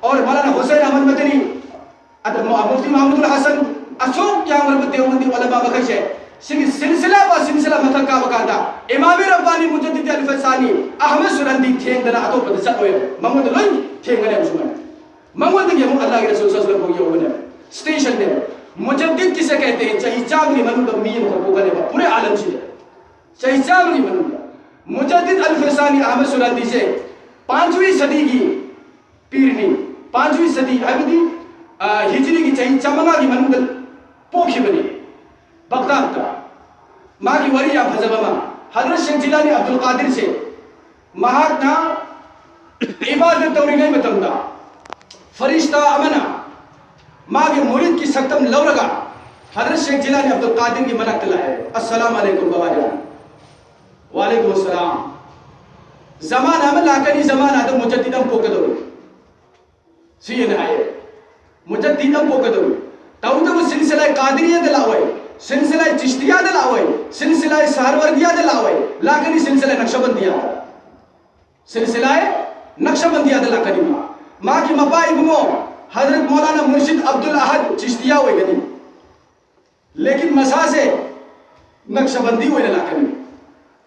اور مولانا حسین احمد مدنی مفتی محمد الحسن اشوک کیا مربوط دیوبندی علماء بخشے سلسلہ با سلسلہ متھکا وکادا امام ربانی مجدد الفسانی احمد سرندی تھینگ دنا اتو پد سٹ ہوئے محمد لن تھینگ نے مسلمان محمد کے اللہ کے رسول صلی اللہ علیہ وسلم کو یہ ہونے اسٹیشن نے مجدد کسے کہتے ہیں چاہیے چاغلی منو مین کو گلے پورے عالم سے چاہیے چاغلی منو مجدد الفسانی احمد سرندی سے 5ویں صدی کی پیرنی 5ویں صدی عبدی ہجری کی چاہیے چمنگا کی منو پوکھی بنی بغداد کا ماں کی وری آپ حضبہ حضرت شیخ جیلانی عبدالقادر سے مہاکنا عبادت توری نہیں متمدہ فرشتہ امنہ ماں کی مرید کی سکتم لو رگا حضرت شیخ جیلانی عبدالقادر کی منع تلا ہے السلام علیکم بابا جان وعلیکم السلام زمان عمل آکری زمان آدم مجددم پوکدوری سیئن آئے مجددم پوکدوری تاوتا وہ سلسلہ قادریہ دلاوئے سلسلہ چشتیہ دلاوئے سلسلہ سہروردیہ دلاوئے لیکن سلسلہ نقشبندیہ سلسلہ نقشبندیہ دلا کریمہ ماں کی مپائی گمو حضرت مولانا مرشد عبدالاحد چشتیہ ہوئے گنی لیکن مسا سے نقشبندی ہوئے دلا کریمہ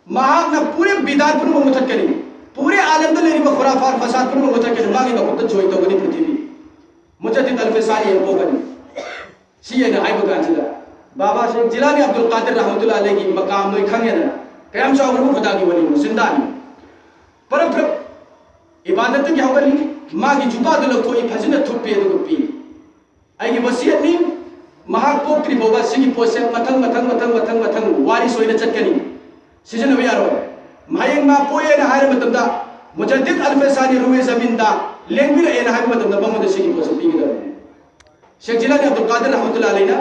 ماں نہ پورے بیدار پر ممتد کری پورے عالم دلیری بخرافات فساد پر ممتد کری ماں کی نقطت جوئی تو گنی پرتی بھی مجدد الفسانی ہے وہ گنی سیئے نہ آئی بگان چلا بابا شیخ جیلانی عبدالقادر رحمت اللہ علیہ کی مقام دوئی کھنگے نا قیام شاہ عمر خدا کی ولی زندانی پر عبادت کی ہوگا نہیں ماں کی جبا دلو کوئی پھجنت تھوپ پی دو پی آئی کی وسیعت نہیں مہاک پوک کری بوگا سنگی پوسے متنگ واری سوئی نچت کنی سجن ہوئی آرہو ہے مہائنگ ماں پوئے نہائر مطمدہ مجدد الفسانی روئے زمین دا لینگویر اے نہائر مطمدہ بمد سنگی پوسے پی گئے شیخ جیلانی عبدالقادر رحمت اللہ علیہ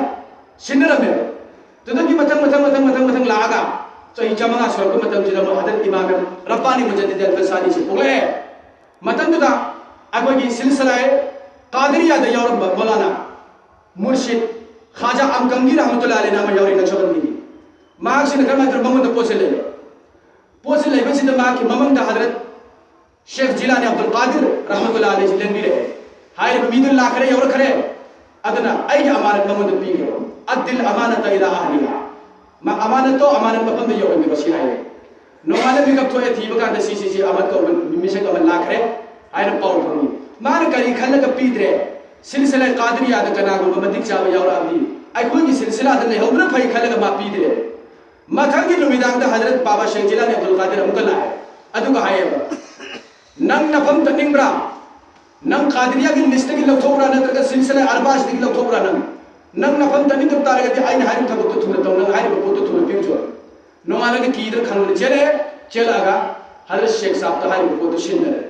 سنر میں تو دن کی متنگ لاغا تو ہی چمنگا سرک متنگ جنب حضرت امام ربانی مجدد الفسانی سے پوگے متنگ دا اگوہ کی سلسلہ قادریہ دا یورب مولانا مرشد خواجہ امکنگی رحمت اللہ علیہ نام یوری نقشبندی دی ماں سے نکر میں در ممنگ پوسے لے بسی دا ماں کی ممنگ دا حضرت شیخ جیلانی عبدالقادر رحمت اللہ علیہ جلن بھی رہے ہائر بمید اللہ کرے یور کرے ادنا ای امانت ممنگ پی گئے ادل امانت الى اہلیہ ما امانت تو امانت مپند یہ ہوئی بسی آئے نوالے بھی کب تو ہے تھی بکان دسی سی امانت کو ممیشہ کا من لاکھ رہے آئین پاؤں کرنی مان کری کھلک پید رہے سلسلہ قادری آدھا کناگو ممدک چاوی اور عبدی آئی کوئی کی سلسلہ آدھا نہیں ہوگرہ پھائی کھلک ما پید رہے ما تھنگی نمیدان دا حضرت بابا شیخ جیلانی عبدالقادر امکل آئے ادھو کہا ہے ننگ نفم تننگ برا ننگ قادریہ کی لسٹ کی لوگ تھوڑا نتر کا سلسلہ ارباش دی لوگ تھوڑا ننگ نفم تننگ تب تارے گا آئین ہائر تھا بکتو تھوڑتا ہوں ننگ ہائر بکتو تھوڑا پیو جو نو آنا کہ کیدر کھنون چلے چل آگا حضرت شیخ صاحب تا ہائر بکتو شندر ہے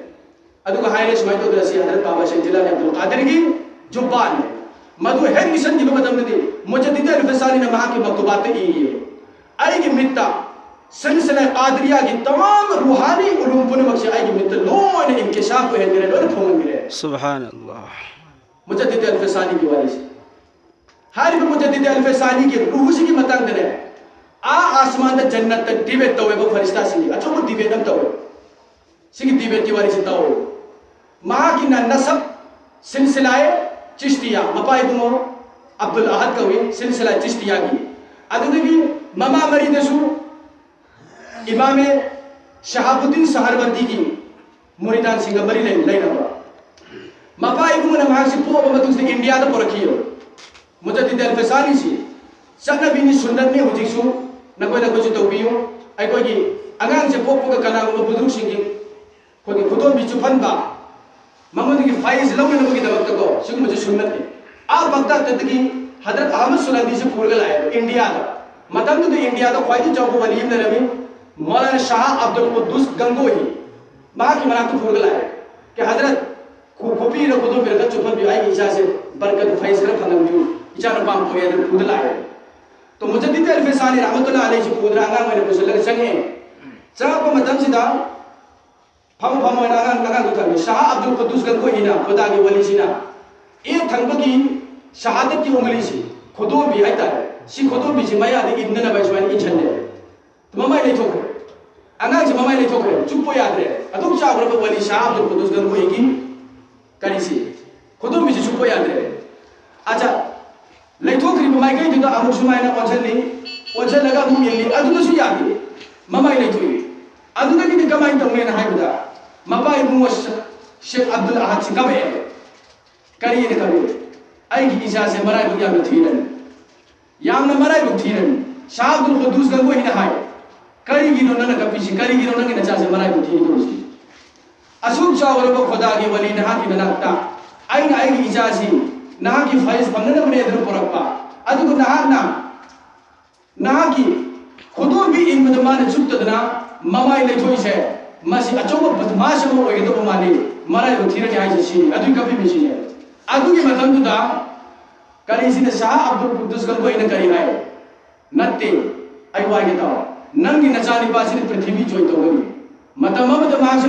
ادھو کہ ہائر شمائی تو درسی حضرت بابا شیخ جیلانی عبدالقادر کی جبان ہے مدو ہے مشن جب بدم دی مجدد الفسانی نے وہاں کی مکتوبات ہی ہے آئی کی متا سلسلہ قادریہ کی تمام روحانی علوم پر مقصد آئی کی متا لون انکشاف ہے میرے لون پھونگ گرے سبحان اللہ مجدد الفسانی کی والی سے ہر بھی مجدد الفسانی کی روح سے کی متنگ دنے آسمان دا جنت تک دیویت توے وہ فرشتہ سنگی اچھا وہ دیویت نم توے سنگی دیویت کی والی سے توے ماں کی نصب سلسلہ چشتیہ مپائی دمو عبدالاحد کا ہوئی سلسلہ چشتیہ کی ادھو کی مما مرید سو امام شہاب الدین سہروردی کی مریدان سنگا مری لئی نبا مپائی دمو نمہاں سے پوہ بمت اس نے انڈیا دا پرکھی ہو مجدد الفسانی سی سب نبینی سنت میں ہو جیسو نکوئی نکوئی توبیو اے کوئی کی اگان سے پوہ کا کناغ میں بدروک سنگی کوئی خودوں بھی چپن با محمد کی فائز لوگ نے کی دمکتا کو شکل مجھے سنت ہے آپ بغداد تدگی حضرت احمد سلندی سے پھول گل آئے انڈیا دا مطلب تو انڈیا دا خواہی چوکو ولیم نے رمی مولانا شاہ عبدالقدس گنگوہی وہاں کی مناقب پھول گل آئے کہ حضرت کھوپی رو خودوں پر رکھت چپن بھی آئی ایشا سے برکت فائز رکھ پھنگم دیو ایشا رو پام پھوئے در پھول آئے تو مجدد الفسانی رحمت اللہ علیہ سے پھول رہا میں نے پھول لگ سنگے سنگا کو مطلب سیدھا پھم پھم ہوئے ناگان ناگان دوتا میں شاہ عبدالقدس گنگو ہی نا خدا کی ولی سی نا ایک تھنگ کی شہادت کی انگلی سی خودوں بھی آئیتا ہے سی خودوں بھی سی میں آدھے ابن نبی شوانی کی چھنے تو ممائی نہیں ٹھوکرے انگاں سے ممائی نہیں ٹھوکرے چپ ہو یاد رہے ادھوک شاہ عبدالقدس ولی شاہ عبدالقدس گنگو ہی کی ꯆꯨꯞꯄ ꯌꯥꯗ꯭ꯔꯦ ꯑꯆꯥ ꯂꯩꯊꯣꯛꯈ꯭ꯔꯤꯕ ꯃꯥꯏꯀꯩꯗꯨꯗ ꯑꯃꯨꯛ ꯁꯨꯃꯥꯏꯅ ꯑꯣꯟꯁꯤꯜꯂꯤ ꯑꯣꯟꯁꯤꯜꯂꯒ ꯑꯃꯨꯛ ꯌꯦꯡꯂꯤ ꯑꯗꯨꯗꯁꯨ ꯌꯥꯗꯦ ꯃꯃꯥꯏ ꯂꯩꯊꯣꯛꯏ ꯑꯗꯨꯗꯒꯤꯗꯤ ꯀꯃꯥꯏꯅ ꯇꯧꯅꯦꯅ ꯍꯥꯏꯕꯗ ꯃꯄꯥ ꯏꯕꯨꯡꯉꯣ ꯁꯦꯈ ꯑꯕꯗꯨꯜ ꯑꯍꯗꯁꯤ ꯀꯞꯄꯛꯑꯦ ꯀꯔꯤꯅ ꯀꯞꯄꯤ ꯑꯩꯒꯤ ꯏꯆꯥꯁꯦ ꯃꯔꯥꯏꯕꯛ ꯌꯥꯝꯅ ꯊꯤꯔꯅꯤ ꯌꯥꯝꯅ ꯃꯔꯥꯏꯕꯛ ꯊꯤꯔꯅꯤ ꯁꯥꯍ ꯑꯕꯗꯨꯜ ꯀꯨꯗꯨꯁ ꯒꯪꯒꯣꯏꯅ ꯍꯥꯏ ꯀꯔꯤꯒꯤꯅꯣ ꯅꯪꯅ ꯀꯞꯄꯤꯁꯤ ꯀꯔꯤꯒꯤꯅꯣ ꯅꯪꯒꯤ ꯅꯆꯥꯁꯦ ꯃꯔꯥꯏꯕꯛ ꯊꯤꯔꯤꯗꯣꯏꯁꯤ ꯑꯁꯨꯛ ꯆꯥꯎꯔꯕ ꯈꯨꯗꯥꯒꯤ ꯋꯥꯂꯤ ꯅꯍꯥꯛꯀꯤ ꯃꯅꯥꯛꯇ ꯑꯩꯅ ꯑꯩꯒꯤ ꯏꯆꯥꯁꯤ ꯅꯍꯥꯛꯀꯤ ꯐꯩꯖ ꯐꯪꯅꯅꯕꯅꯦ ꯑꯗꯨꯅ ꯄꯨꯔꯛꯄ ꯑꯗꯨꯒ ꯅꯍꯥꯛꯅ ꯅꯍꯥꯛꯀꯤ ꯈꯨꯗꯣꯝꯕꯤ ꯏꯟꯕꯗ ꯃꯥꯅ ꯆꯨꯞꯇꯗꯅ ꯃꯃꯥꯏ ꯂꯩꯊꯣꯛꯏꯁꯦ ꯃꯁꯤ ꯑꯆꯧꯕ ꯕꯗꯃꯥꯁ ꯑꯃ ꯑꯣꯏꯒꯗꯧꯕ ꯃꯥꯜꯂꯤ ꯃꯔꯥꯏꯕꯛ ꯊꯤꯔꯅꯤ ꯍꯥꯏꯁꯦ ꯁꯤꯅꯤ ꯑꯗꯨꯒꯤ ꯀꯞꯄꯤꯕꯁꯤꯅꯦ ꯑꯗꯨꯒꯤ ꯃꯇꯝꯗꯨꯗ ꯀꯔꯤꯁꯤꯅ ꯁꯥꯍ ꯑꯕꯗꯨꯜ ꯀꯨꯗꯨꯁ ꯒꯪꯒꯣꯏꯅ ꯀꯔꯤ ꯍꯥꯏ ꯅꯠꯇꯦ ꯑꯩ ꯋꯥꯏꯒꯦ ꯇꯥꯎ ꯅꯪꯒꯤ ꯅꯆꯥꯅꯤꯄꯥꯁꯤꯅ ꯄ꯭ꯔꯤꯊꯤꯕꯤ ꯖꯣꯏ ꯇꯧꯒꯅꯤ ꯃꯇꯝ ꯑꯃꯗ ꯃꯍꯥꯛꯁꯦ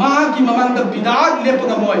ꯃꯍꯥꯛꯀꯤ ꯃꯃꯥꯡꯗ ꯕꯤꯗꯥꯠ ꯂꯦꯞꯄ ꯉꯝꯃꯣꯏ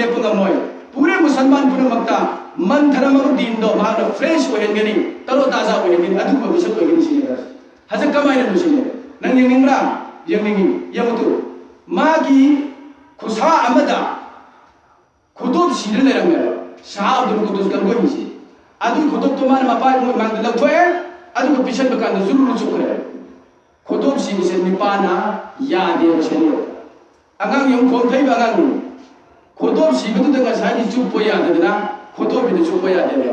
ꯂꯦꯞꯄ ꯉꯝꯃꯣꯏ ꯄꯨꯔꯦ ꯃꯨꯁꯜꯃꯥꯟ ꯄꯨꯝꯅꯃꯛꯇ ꯃꯟꯊꯔꯝꯃꯕ ꯗꯤꯟꯗꯣ ꯃꯍꯥꯛꯅ ꯐ꯭ꯔꯦꯁ ꯑꯣꯏꯍꯟꯒꯅꯤ ꯇꯔꯣ ꯇꯥꯖꯥ ꯑꯣꯏꯍꯟꯒꯅꯤ ꯑꯗꯨꯒꯨꯝꯕ ꯃꯤꯁꯛ ꯑꯣꯏꯒꯅꯤ ꯁꯤꯅꯤ ꯍꯧꯖꯤꯛ ꯀꯃꯥꯏꯅ ꯂꯣꯏꯁꯤꯜꯂꯦ ꯅꯪ ꯌꯦꯡꯅꯤꯡꯕ꯭ꯔꯥ ꯌꯦꯡꯅꯤꯡꯉꯤ ꯌꯦꯡꯉꯨꯇꯨ ꯃꯥꯒꯤ ꯈꯨꯁꯥ ꯑꯃꯗ ꯈꯨꯗꯣꯞ ꯁꯤꯔ ꯂꯩꯔꯝꯃꯦꯕ ꯁꯥꯍ ꯑꯕꯗꯨꯜ ꯀꯨꯗꯨꯁ ꯒꯪꯒꯣꯏꯁꯤ ꯑꯗꯨꯒꯤ ꯈꯨꯗꯣꯞꯇꯣ ꯃꯥꯅ ꯃꯄꯥ ꯏꯕꯨꯡꯒꯤ ꯃꯥꯡꯗ ꯂꯧꯊꯣꯛꯑꯦ ꯑꯗꯨꯒ ꯄꯤꯁꯟꯕ ꯀꯥꯟꯗ ꯖꯨꯔꯨ ꯆꯨꯞꯈ꯭ꯔꯦ ꯈꯨꯗꯣꯞ ꯁꯤꯕꯁꯦ ꯅꯤꯄꯥꯅ ꯌꯥꯗꯦꯕ ꯁꯦꯝꯕ ꯑꯉꯥꯡ ꯌꯨꯝ ꯈꯣꯝ ꯊꯩꯕ ꯑꯉꯥꯡꯅꯤ ꯈꯨꯗꯣꯞ ꯁꯤꯕꯗꯨꯗ ꯉꯁꯥꯏꯒꯤ ꯆꯨꯞꯄ ꯌꯥꯗꯗꯅ ꯈꯨꯗꯣꯞꯕꯤꯗ ꯆꯨꯞꯄ ꯌꯥꯗꯦꯕ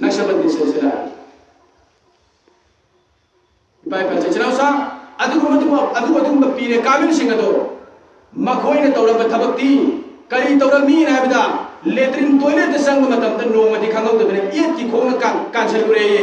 ꯅꯛꯁꯕꯟꯗꯤ ꯁꯤꯜꯁꯤꯂꯥ ꯏꯄꯥ ꯏꯄꯥ ꯆꯤꯆꯤꯅꯥꯎꯁꯥ ꯑꯗꯨꯒꯨꯝꯕ ꯄꯤꯔꯦ ꯀꯥꯃꯤꯜꯁꯤꯡ ꯑꯗꯣ ꯃꯈꯣꯏꯅ ꯇꯧꯔꯝꯕ ꯊꯕꯛꯇꯤ ꯀꯔꯤ ꯇꯧꯔꯝꯃꯤꯅ ꯍꯥꯏꯕꯗ ꯂꯦꯇ꯭ꯔꯤꯟ ꯇꯣꯏꯂꯦꯠꯇ ꯆꯪꯕ ꯃꯇꯝꯗ ꯅꯣꯡꯃꯗꯤ ꯈꯪꯍꯧꯗꯕꯅꯦ ꯏꯠꯀꯤ ꯈꯣꯡꯅ ꯀꯥꯟꯁꯜꯂꯨꯔꯦꯌꯦ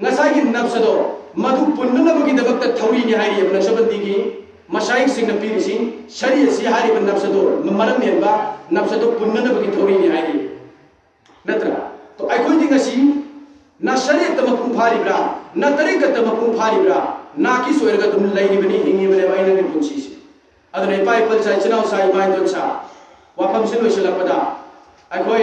ngасai gi nabsado madu punnana bagi dabak ta thawri ni hari ibn naqshbandi gi mashayikh sing na piri sing shariat si hari ibn nabsado maram menba nabsado punnana bagi thawri ni hari natra to ai khoi ding asi na shariat ta mapung phari bra na tariqat ta mapung phari bra na ki soirga dum lai ni bani hingi bane bai na ni punchi si adune pai pal sai chinau sai bai don sa wafam sin lo shalakpada ai khoi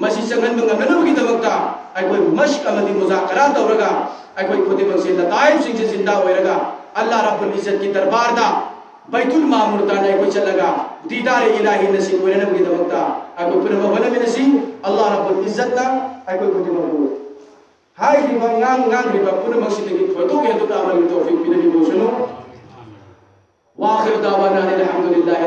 masi changan ngamna gi damakta aikoi mash amadi muzakara tawraga aikoi khudimang se lataim sing se zinda oiraga Allah Rabbul Izzat ki darbar da Baitul Ma'mur ta aikoi chalaga didar ilahi nasib oirana gi damakta aikoi purba wala mi nasib Allah Rabbul Izzat da aikoi khudimang ko hai riba ngang riba purba si gi thoto ge to amal tawfiq bi nabi boshno wa akhir da'wana alhamdulillah